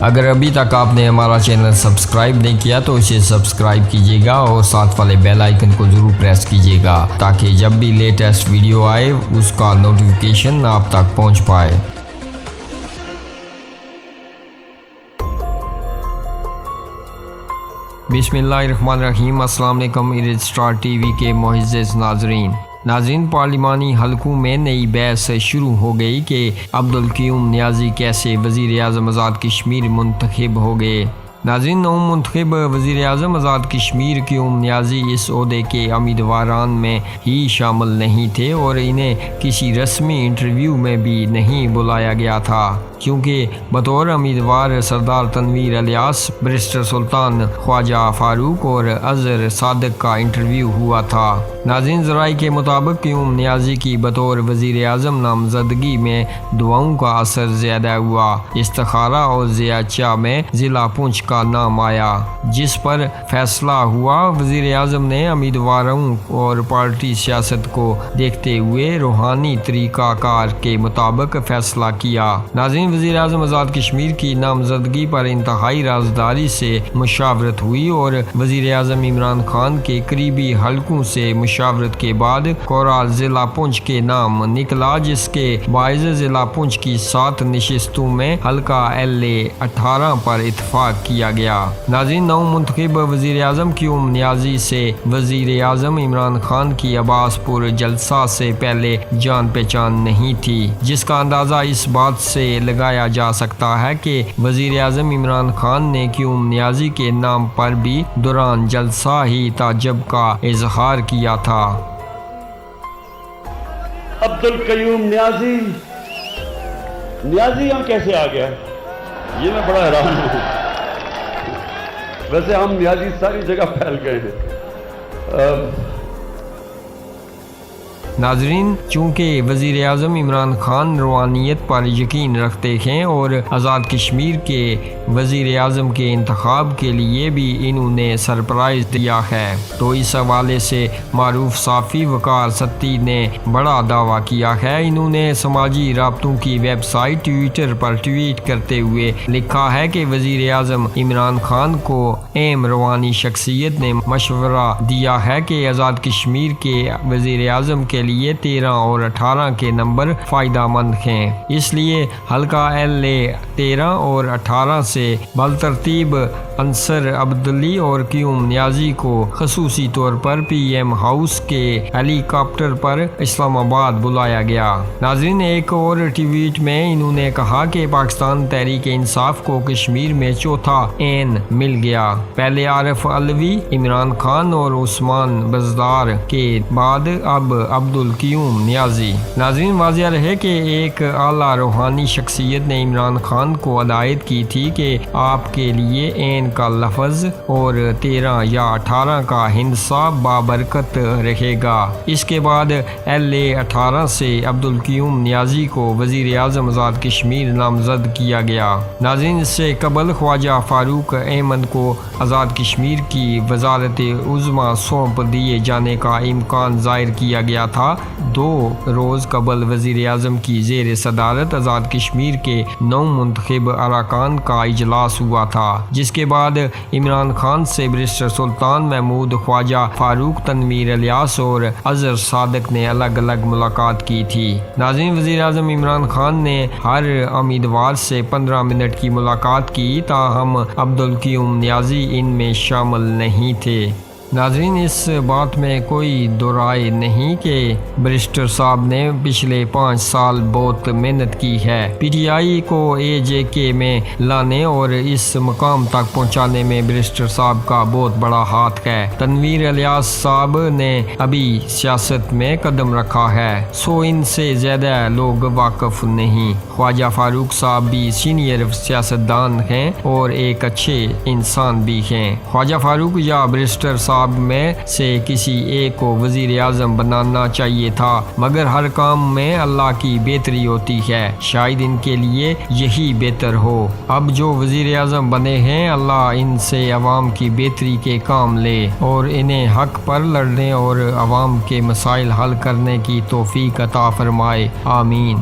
اگر ابھی تک آپ نے ہمارا چینل سبسکرائب نہیں کیا تو اسے سبسکرائب کیجیے گا اور ساتھ والے بیل آئیکن کو ضرور پریس کیجیے گا تاکہ جب بھی لیٹسٹ ویڈیو آئے اس کا نوٹیفیکیشن آپ تک پہنچ پائے۔ بسم اللہ الرحمن الرحیم۔ السلام علیکم ایرج اسٹار ٹی وی کے معزز ناظرین، پارلیمانی حلقوں میں نئی بحث شروع ہو گئی کہ عبدالقیوم نیازی کیسے وزیر اعظم آزاد کشمیر منتخب ہو گئے۔ ناظرین، نو منتخب وزیر اعظم آزاد کشمیر قیوم نیازی اس عہدے کے امیدواران میں ہی شامل نہیں تھے اور انہیں کسی رسمی انٹرویو میں بھی نہیں بلایا گیا تھا، کیونکہ بطور امیدوار سردار تنویر الیاس، بیرسٹر سلطان خواجہ فاروق اور اظہر صادق کا انٹرویو ہوا تھا۔ ناظرین، ذرائع کے مطابق قیوم نیازی کی بطور وزیر اعظم نامزدگی میں دعاؤں کا اثر زیادہ ہوا۔ استخارہ اور ضیاء میں ضلع پونچھ کا نام آیا، جس پر فیصلہ ہوا۔ وزیر اعظم نے امیدواروں اور پارٹی سیاست کو دیکھتے ہوئے روحانی طریقہ کار کے مطابق فیصلہ کیا۔ ناظرین، وزیر اعظم آزاد کشمیر کی نامزدگی پر انتہائی رازداری سے مشاورت ہوئی اور وزیر اعظم عمران خان کے قریبی حلقوں سے مشاورت کے بعد کورال ضلع پونچھ کے نام نکلا، جس کے باعث ضلع پونچھ کی 7 نشستوں میں حلقہ LA-18 پر اتفاق کیا گیا۔ ناظرین، نو منتخب وزیر اعظم قیوم نیازی سے وزیر اعظم عمران خان کی عباس پور جلسہ سے پہلے جان پہچان نہیں تھی، جس کا اندازہ اس بات سے لگایا جا سکتا ہے کہ وزیر اعظم عمران خان نے قیوم نیازی کے نام پر بھی دوران جلسہ ہی تعجب کا اظہار کیا تھا۔ عبدالقیوم نیازی یہاں کیسے آ گیا؟ یہ میں بڑا حیران ہوں۔ ویسے ہم نیازی ساری جگہ پھیل گئے ہیں۔ ناظرین، چونکہ وزیر اعظم عمران خان روحانیت پر یقین رکھتے ہیں اور آزاد کشمیر کے وزیر اعظم کے انتخاب کے لیے بھی انہوں نے سرپرائز دیا ہے، تو اس حوالے سے معروف صحافی وقار ستی نے بڑا دعویٰ کیا ہے۔ انہوں نے سماجی رابطوں کی ویب سائٹ ٹویٹر پر ٹویٹ کرتے ہوئے لکھا ہے کہ وزیر اعظم عمران خان کو اہم روحانی شخصیت نے مشورہ دیا ہے کہ آزاد کشمیر کے وزیر اعظم کے لیے 13 اور 18 کے نمبر فائدہ مند ہیں، اس لیے حلقہ LA-13 اور 18 سے بالترتیب انصر عبدلی اور قیوم نیازی کو خصوصی طور پر PM ہاؤس کے ہیلی کاپٹر پر اسلام آباد بلایا گیا۔ ناظرین، ایک اور ٹویٹ میں انہوں نے کہا کہ پاکستان تحریک انصاف کو کشمیر میں چوتھا عین مل گیا، پہلے عارف علوی، عمران خان اور عثمان بزدار کے بعد اب عبدالقیوم نیازی۔ ناظرین، واضح رہے کہ ایک اعلیٰ روحانی شخصیت نے عمران خان کو ہدایت کی تھی کہ آپ کے لیے عین کا لفظ اور 13 یا 18 کا ہندسہ بابرکت رہے گا۔ اس کے بعد LA-18 سے عبدالقیوم نیازی کو وزیر اعظم آزاد کشمیر نامزد کیا گیا۔ ناظرین، اس سے قبل خواجہ فاروق احمد کو آزاد کشمیر کی وزارت عظمیٰ سونپ دیے جانے کا امکان ظاہر کیا گیا تھا۔ 2 روز قبل وزیر اعظم کی زیر صدارت آزاد کشمیر کے 9 منتخب اراکین کا اجلاس ہوا تھا، جس کے بعد عمران خان سے بیرسٹر سلطان محمود، خواجہ فاروق، تنویر الیاس اور اظہر صادق نے الگ الگ ملاقات کی تھی۔ ناظرین، وزیر اعظم عمران خان نے ہر امیدوار سے 15 منٹ کی ملاقات کی، تاہم عبدالقیوم نیازی ان میں شامل نہیں تھے۔ ناظرین، اس بات میں کوئی دو رائے نہیں کہ بیرسٹر صاحب نے پچھلے 5 سال بہت محنت کی ہے۔ PTI کو AJK میں لانے اور اس مقام تک پہنچانے میں بیرسٹر صاحب کا بہت بڑا ہاتھ ہے۔ تنویر الیاس صاحب نے ابھی سیاست میں قدم رکھا ہے، سو ان سے زیادہ لوگ واقف نہیں۔ خواجہ فاروق صاحب بھی سینئر سیاستدان ہیں اور ایک اچھے انسان بھی ہیں۔ خواجہ فاروق یا بیرسٹر صاحب میں سے کسی ایک کو وزیر اعظم بنانا چاہیے تھا، مگر ہر کام میں اللہ کی بہتری ہوتی ہے، شاید ان کے لیے یہی بہتر ہو۔ اب جو وزیر اعظم بنے ہیں، اللہ ان سے عوام کی بہتری کے کام لے اور انہیں حق پر لڑنے اور عوام کے مسائل حل کرنے کی توفیق عطا فرمائے، آمین۔